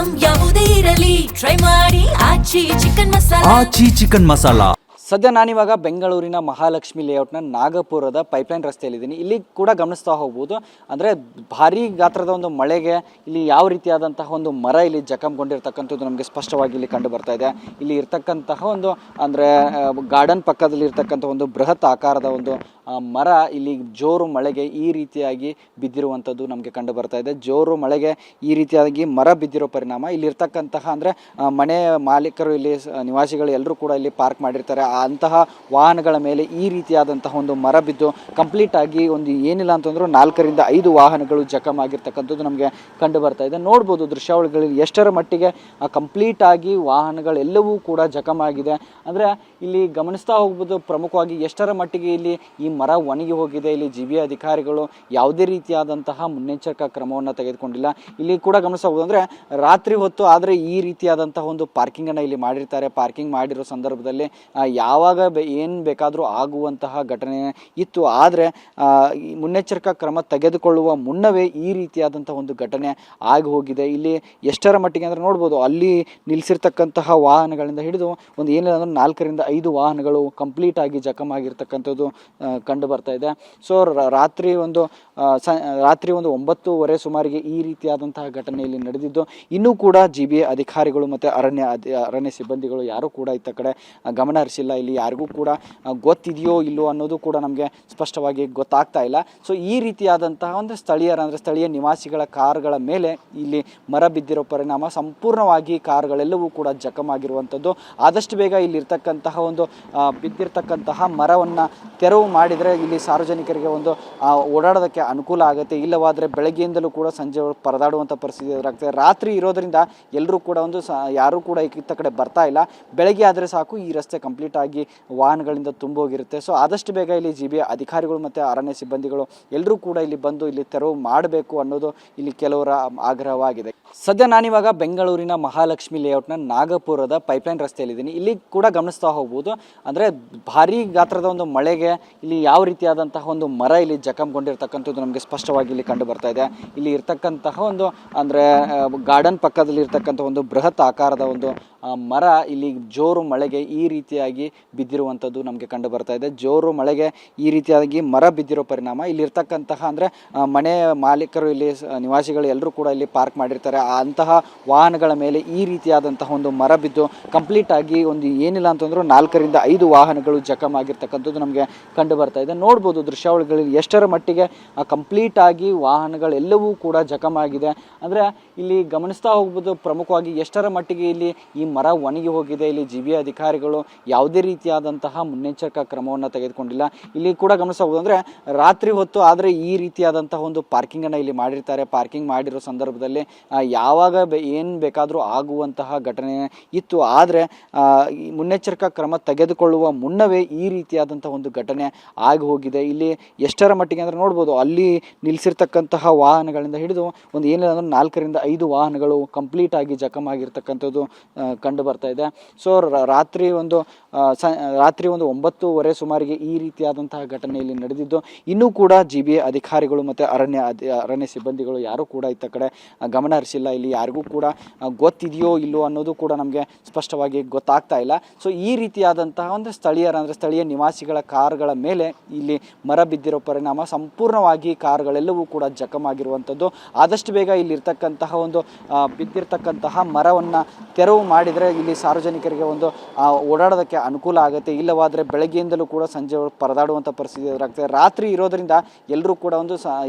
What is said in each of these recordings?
Item ಯಾವುದೇ ಇರಲಿ try ಮಾಡಿ ಆಚಿ ಚಿಕನ್ ಮಸಾಲಾ. ಸದ್ಯ ನಾನಿವಾಗ ಬೆಂಗಳೂರಿನ ಮಹಾಲಕ್ಷ್ಮಿ ಲೇಔಟ್ನ ನಾಗಪುರದ ಪೈಪ್ಲೈನ್ ರಸ್ತೆಯಲ್ಲಿದ್ದೀನಿ. ಇಲ್ಲಿ ಕೂಡ ಗಮನಿಸ್ತಾ ಹೋಗ್ಬೋದು, ಅಂದರೆ ಭಾರೀ ಗಾತ್ರದ ಒಂದು ಮಳೆಗೆ ಇಲ್ಲಿ ಯಾವ ರೀತಿಯಾದಂತಹ ಒಂದು ಮರ ಇಲ್ಲಿ ಜಖಂಗೊಂಡಿರ್ತಕ್ಕಂಥದ್ದು ನಮಗೆ ಸ್ಪಷ್ಟವಾಗಿ ಇಲ್ಲಿ ಕಂಡು ಬರ್ತಾ ಇದೆ. ಇಲ್ಲಿ ಇರ್ತಕ್ಕಂತಹ ಒಂದು ಅಂದರೆ ಗಾರ್ಡನ್ ಪಕ್ಕದಲ್ಲಿ ಇರ್ತಕ್ಕಂಥ ಒಂದು ಬೃಹತ್ ಆಕಾರದ ಒಂದು ಮರ ಇಲ್ಲಿ ಜೋರು ಮಳೆಗೆ ಈ ರೀತಿಯಾಗಿ ಬಿದ್ದಿರುವಂಥದ್ದು ನಮಗೆ ಕಂಡು ಬರ್ತಾ ಇದೆ. ಜೋರು ಮಳೆಗೆ ಈ ರೀತಿಯಾಗಿ ಮರ ಬಿದ್ದಿರೋ ಪರಿಣಾಮ ಇಲ್ಲಿರ್ತಕ್ಕಂತಹ ಅಂದರೆ ಮನೆ ಮಾಲೀಕರು, ಇಲ್ಲಿ ನಿವಾಸಿಗಳು ಎಲ್ಲರೂ ಕೂಡ ಇಲ್ಲಿ ಪಾರ್ಕ್ ಮಾಡಿರ್ತಾರೆ. ಅಂತಹ ವಾಹನಗಳ ಮೇಲೆ ಈ ರೀತಿಯಾದಂತಹ ಒಂದು ಮರ ಬಿದ್ದು ಕಂಪ್ಲೀಟ್ ಆಗಿ ಒಂದು ಏನಿಲ್ಲ ಅಂತಂದ್ರೂ 4 ರಿಂದ 5 ವಾಹನಗಳು ಜಖಮ್ ಆಗಿರ್ತಕ್ಕಂಥದ್ದು ನಮಗೆ ಕಂಡು ಬರ್ತಾ ಇದೆ. ನೋಡ್ಬೋದು ದೃಶ್ಯಾವಳಿಗಳಲ್ಲಿ ಎಷ್ಟರ ಮಟ್ಟಿಗೆ ಕಂಪ್ಲೀಟ್ ಆಗಿ ವಾಹನಗಳೆಲ್ಲವೂ ಕೂಡ ಜಖಮ್ ಆಗಿದೆ. ಅಂದರೆ ಇಲ್ಲಿ ಗಮನಿಸ್ತಾ ಹೋಗ್ಬೋದು, ಪ್ರಮುಖವಾಗಿ ಎಷ್ಟರ ಮಟ್ಟಿಗೆ ಇಲ್ಲಿ ಈ ಮರ ಒಣಗಿ ಹೋಗಿದೆ. ಇಲ್ಲಿ ಜಿಬಿಎ ಅಧಿಕಾರಿಗಳು ಯಾವುದೇ ರೀತಿಯಾದಂತಹ ಮುನ್ನೆಚ್ಚರಿಕಾ ಕ್ರಮವನ್ನು ತೆಗೆದುಕೊಂಡಿಲ್ಲ. ಇಲ್ಲಿ ಕೂಡ ಗಮನಿಸಬಹುದು, ಅಂದರೆ ರಾತ್ರಿ ಹೊತ್ತು ಆದರೆ ಈ ರೀತಿಯಾದಂತಹ ಒಂದು ಪಾರ್ಕಿಂಗನ್ನು ಇಲ್ಲಿ ಮಾಡಿರ್ತಾರೆ. ಪಾರ್ಕಿಂಗ್ ಮಾಡಿರೋ ಸಂದರ್ಭದಲ್ಲಿ ಯಾವಾಗ ಏನು ಬೇಕಾದರೂ ಆಗುವಂತಹ ಘಟನೆ ಇತ್ತು. ಆದರೆ ಮುನ್ನೆಚ್ಚರಿಕಾ ಕ್ರಮ ತೆಗೆದುಕೊಳ್ಳುವ ಮುನ್ನವೇ ಈ ರೀತಿಯಾದಂತಹ ಒಂದು ಘಟನೆ ಆಗಿ ಹೋಗಿದೆ. ಇಲ್ಲಿ ಎಷ್ಟರ ಮಟ್ಟಿಗೆ ಅಂದರೆ ನೋಡ್ಬೋದು, ಅಲ್ಲಿ ನಿಲ್ಲಿಸಿರ್ತಕ್ಕಂತಹ ವಾಹನಗಳಿಂದ ಹಿಡಿದು ಒಂದು ಏನಿಲ್ಲ ಅಂದ್ರೆ 4 ರಿಂದ 5 ವಾಹನಗಳು ಕಂಪ್ಲೀಟ್ ಆಗಿ ಜಖಮ್ ಆಗಿರ್ತಕ್ಕಂಥದ್ದು ಕಂಡು ಬರ್ತಾ ಇದೆ. ಸೊ ರಾತ್ರಿ ಒಂದು 9:30 ಸುಮಾರಿಗೆ ಈ ರೀತಿಯಾದಂತಹ ಘಟನೆ ಇಲ್ಲಿ ನಡೆದಿದ್ದು, ಇನ್ನೂ ಕೂಡ ಜಿಬಿಎ ಅಧಿಕಾರಿಗಳು ಮತ್ತು ಅರಣ್ಯ ಸಿಬ್ಬಂದಿಗಳು ಯಾರೂ ಕೂಡ ಇತ್ತ ಕಡೆ ಗಮನ ಹರಿಸಿಲ್ಲ. ಇಲ್ಲಿ ಯಾರಿಗೂ ಕೂಡ ಗೊತ್ತಿದೆಯೋ ಇಲ್ಲೋ ಅನ್ನೋದು ಕೂಡ ನಮಗೆ ಸ್ಪಷ್ಟವಾಗಿ ಗೊತ್ತಾಗ್ತಾ ಇಲ್ಲ. ಸೊ ಈ ರೀತಿಯಾದಂತಹ ಒಂದು ಸ್ಥಳೀಯ ನಿವಾಸಿಗಳ ಕಾರುಗಳ ಮೇಲೆ ಇಲ್ಲಿ ಮರ ಬಿದ್ದಿರೋ ಪರಿಣಾಮ ಸಂಪೂರ್ಣವಾಗಿ ಕಾರುಗಳೆಲ್ಲವೂ ಕೂಡ ಜಖಮ್ ಆಗಿರುವಂಥದ್ದು. ಆದಷ್ಟು ಬೇಗ ಇಲ್ಲಿರ್ತಕ್ಕಂತಹ ಒಂದು ಬಿದ್ದಿರ್ತಕ್ಕಂತಹ ಮರವನ್ನು ತೆರವು ಮಾಡಿದರೆ ಇಲ್ಲಿ ಸಾರ್ವಜನಿಕರಿಗೆ ಒಂದು ಓಡಾಡೋದಕ್ಕೆ ಅನುಕೂಲ ಆಗುತ್ತೆ. ಇಲ್ಲವಾದರೆ ಬೆಳಗ್ಗೆಯಿಂದಲೂ ಕೂಡ ಸಂಜೆ ಪರದಾಡುವಂಥ ಪರಿಸ್ಥಿತಿ ಎದುರಾಗ್ತದೆ. ರಾತ್ರಿ ಇರೋದರಿಂದ ಎಲ್ಲರೂ ಕೂಡ ಯಾರೂ ಕೂಡ ಇತ್ತ ಕಡೆ ಬರ್ತಾ ಇಲ್ಲ. ಬೆಳಗ್ಗೆ ಆದರೆ ಸಾಕು ಈ ರಸ್ತೆ ಕಂಪ್ಲೀಟ್ ಆಗಿ ವಾಹನಗಳಿಂದ ತುಂಬೋಗಿರುತ್ತೆ. ಸೊ ಆದಷ್ಟು ಬೇಗ ಇಲ್ಲಿ ಜಿಬಿಎ ಅಧಿಕಾರಿಗಳು ಮತ್ತು ಅರಣ್ಯ ಸಿಬ್ಬಂದಿಗಳು ಎಲ್ಲರೂ ಕೂಡ ಇಲ್ಲಿ ಬಂದು ಇಲ್ಲಿ ತೆರವು ಮಾಡಬೇಕು ಅನ್ನೋದು ಇಲ್ಲಿ ಕೆಲವರ ಆಗ್ರಹವಾಗಿದೆ. ಸದ್ಯ ನಾನಿವಾಗ ಬೆಂಗಳೂರಿನ ಮಹಾಲಕ್ಷ್ಮಿ ಲೇಔಟ್ನ ನಾಗಪುರದ ಪೈಪ್ಲೈನ್ ರಸ್ತೆಯಲ್ಲಿದ್ದೀನಿ. ಇಲ್ಲಿ ಕೂಡ ಗಮನಿಸ್ತಾ ಹೋಗ್ಬೋದು, ಅಂದರೆ ಭಾರೀ ಗಾತ್ರದ ಒಂದು ಮಳೆಗೆ ಇಲ್ಲಿ ಯಾವ ರೀತಿಯಾದಂತಹ ಒಂದು ಮರ ಇಲ್ಲಿ ಜಖಂಗೊಂಡಿರ್ತಕ್ಕಂಥದ್ದು ನಮಗೆ ಸ್ಪಷ್ಟವಾಗಿ ಇಲ್ಲಿ ಕಂಡು ಬರ್ತಾ ಇದೆ. ಇಲ್ಲಿ ಇರ್ತಕ್ಕಂತಹ ಒಂದು ಅಂದರೆ ಗಾರ್ಡನ್ ಪಕ್ಕದಲ್ಲಿ ಇರ್ತಕ್ಕಂಥ ಒಂದು ಬೃಹತ್ ಆಕಾರದ ಒಂದು ಮರ ಇಲ್ಲಿ ಜೋರು ಮಳೆಗೆ ಈ ರೀತಿಯಾಗಿ ಬಿದ್ದಿರುವಂಥದ್ದು ನಮಗೆ ಕಂಡು ಬರ್ತಾ ಇದೆ. ಜೋರು ಮಳೆಗೆ ಈ ರೀತಿಯಾಗಿ ಮರ ಬಿದ್ದಿರೋ ಪರಿಣಾಮ ಇಲ್ಲಿರ್ತಕ್ಕಂತಹ ಅಂದರೆ ಮನೆ ಮಾಲೀಕರು, ಇಲ್ಲಿ ನಿವಾಸಿಗಳು ಎಲ್ಲರೂ ಕೂಡ ಇಲ್ಲಿ ಪಾರ್ಕ್ ಮಾಡಿರ್ತಾರೆ. ಅಂತಹ ವಾಹನಗಳ ಮೇಲೆ ಈ ರೀತಿಯಾದಂತಹ ಒಂದು ಮರ ಬಿದ್ದು ಕಂಪ್ಲೀಟ್ ಆಗಿ ಒಂದು ಏನಿಲ್ಲ ಅಂತಂದ್ರೂ 4 ರಿಂದ 5 ವಾಹನಗಳು ಜಖಮ್ ಆಗಿರ್ತಕ್ಕಂಥದ್ದು ನಮಗೆ ಕಂಡು ಬರ್ತಾ ಇದೆ. ನೋಡ್ಬೋದು ದೃಶ್ಯಾವಳಿಗಳಲ್ಲಿ ಎಷ್ಟರ ಮಟ್ಟಿಗೆ ಕಂಪ್ಲೀಟ್ ಆಗಿ ವಾಹನಗಳೆಲ್ಲವೂ ಕೂಡ ಜಖಮ್ ಆಗಿದೆ. ಅಂದರೆ ಇಲ್ಲಿ ಗಮನಿಸ್ತಾ ಹೋಗ್ಬೋದು, ಪ್ರಮುಖವಾಗಿ ಎಷ್ಟರ ಮಟ್ಟಿಗೆ ಇಲ್ಲಿ ಈ ಮರ ಒಣಗಿ ಹೋಗಿದೆ. ಇಲ್ಲಿ ಜಿಬಿಎ ಅಧಿಕಾರಿಗಳು ಯಾವುದೇ ರೀತಿಯಾದಂತಹ ಮುನ್ನೆಚ್ಚರಿಕಾ ಕ್ರಮವನ್ನು ತೆಗೆದುಕೊಂಡಿಲ್ಲ. ಇಲ್ಲಿ ಕೂಡ ಗಮನಿಸಬಹುದು, ಅಂದರೆ ರಾತ್ರಿ ಹೊತ್ತು ಆದರೆ ಈ ರೀತಿಯಾದಂತಹ ಒಂದು ಪಾರ್ಕಿಂಗನ್ನು ಇಲ್ಲಿ ಮಾಡಿರ್ತಾರೆ. ಪಾರ್ಕಿಂಗ್ ಮಾಡಿರೋ ಸಂದರ್ಭದಲ್ಲಿ ಯಾವಾಗ ಏನು ಬೇಕಾದರೂ ಆಗುವಂತಹ ಘಟನೆ ಇತ್ತು. ಆದರೆ ಮುನ್ನೆಚ್ಚರಿಕಾ ಕ್ರಮ ತೆಗೆದುಕೊಳ್ಳುವ ಮುನ್ನವೇ ಈ ರೀತಿಯಾದಂತಹ ಒಂದು ಘಟನೆ ಆಗಿ ಹೋಗಿದೆ. ಇಲ್ಲಿ ಎಷ್ಟರ ಮಟ್ಟಿಗೆ ಅಂದರೆ ನೋಡ್ಬೋದು, ಅಲ್ಲಿ ನಿಲ್ಲಿಸಿರ್ತಕ್ಕಂತಹ ವಾಹನಗಳಿಂದ ಹಿಡಿದು ಒಂದು ಏನಿಲ್ಲ ಅಂದ್ರೆ 4 ರಿಂದ 5 ವಾಹನಗಳು ಕಂಪ್ಲೀಟ್ ಆಗಿ ಜಖಮ್ ಆಗಿರ್ತಕ್ಕಂಥದ್ದು ಕಂಡು ಬರ್ತಾ ಇದೆ. ಸೊ ರಾತ್ರಿ ಒಂದು 9:30 ಸುಮಾರಿಗೆ ಈ ರೀತಿಯಾದಂತಹ ಘಟನೆ ಇಲ್ಲಿ ನಡೆದಿದ್ದು, ಇನ್ನೂ ಕೂಡ ಜಿಬಿಎ ಅಧಿಕಾರಿಗಳು ಮತ್ತು ಅರಣ್ಯ ಸಿಬ್ಬಂದಿಗಳು ಯಾರೂ ಕೂಡ ಇತ್ತ ಕಡೆ ಗಮನ ಹರಿಸಿಲ್ಲ. ಇಲ್ಲಿ ಯಾರಿಗೂ ಕೂಡ ಗೊತ್ತಿದೆಯೋ ಇಲ್ಲೋ ಅನ್ನೋದು ಕೂಡ ನಮಗೆ ಸ್ಪಷ್ಟವಾಗಿ ಗೊತ್ತಾಗ್ತಾ ಇಲ್ಲ. ಸೊ ಈ ರೀತಿಯಾದಂತಹ ಒಂದು ಸ್ಥಳೀಯ ನಿವಾಸಿಗಳ ಕಾರುಗಳ ಮೇಲೆ ಇಲ್ಲಿ ಮರ ಬಿದ್ದಿರೋ ಪರಿಣಾಮ ಸಂಪೂರ್ಣವಾಗಿ ಕಾರುಗಳೆಲ್ಲವೂ ಕೂಡ ಜಖಮ್ ಆಗಿರುವಂಥದ್ದು. ಆದಷ್ಟು ಬೇಗ ಇಲ್ಲಿರ್ತಕ್ಕಂತಹ ಒಂದು ಬಿದ್ದಿರ್ತಕ್ಕಂತಹ ಮರವನ್ನು ತೆರವು ಮಾಡಿದರೆ ಇಲ್ಲಿ ಸಾರ್ವಜನಿಕರಿಗೆ ಒಂದು ಓಡಾಡೋದಕ್ಕೆ ಅನುಕೂಲ ಆಗುತ್ತೆ. ಇಲ್ಲವಾದರೆ ಬೆಳಗ್ಗೆಯಿಂದಲೂ ಕೂಡ ಸಂಜೆ ಪರದಾಡುವಂಥ ಪರಿಸ್ಥಿತಿ ಎದುರಾಗ್ತದೆ. ರಾತ್ರಿ ಇರೋದರಿಂದ ಎಲ್ಲರೂ ಕೂಡ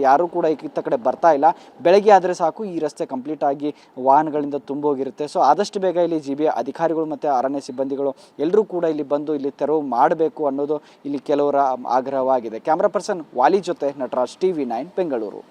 ಯಾರೂ ಕೂಡ ಇತ್ತ ಕಡೆ ಬರ್ತಾ ಇಲ್ಲ. ಬೆಳಗ್ಗೆ ಆದರೆ ಸಾಕು ಈ ರಸ್ತೆ ಕಂಪ್ಲೀಟ್ ಆಗಿ ವಾಹನಗಳಿಂದ ತುಂಬೋಗಿರುತ್ತೆ. ಸೊ ಆದಷ್ಟು ಬೇಗ ಇಲ್ಲಿ ಜಿಬಿಎ ಅಧಿಕಾರಿಗಳು ಮತ್ತು ಅರಣ್ಯ ಸಿಬ್ಬಂದಿಗಳು ಎಲ್ಲರೂ ಕೂಡ ಇಲ್ಲಿ ಬಂದು ಇಲ್ಲಿ ತೆರವು ಮಾಡಬೇಕು ಅನ್ನೋದು ಇಲ್ಲಿ ಕೆಲವರ ಆಗ್ರಹವಾಗಿದೆ. ಕ್ಯಾಮ್ರಾ ಪರ್ಸನ್ ವಾಲಿ ಜೊತೆ ನಟರಾಜ್, TV9 ಬೆಂಗಳೂರು.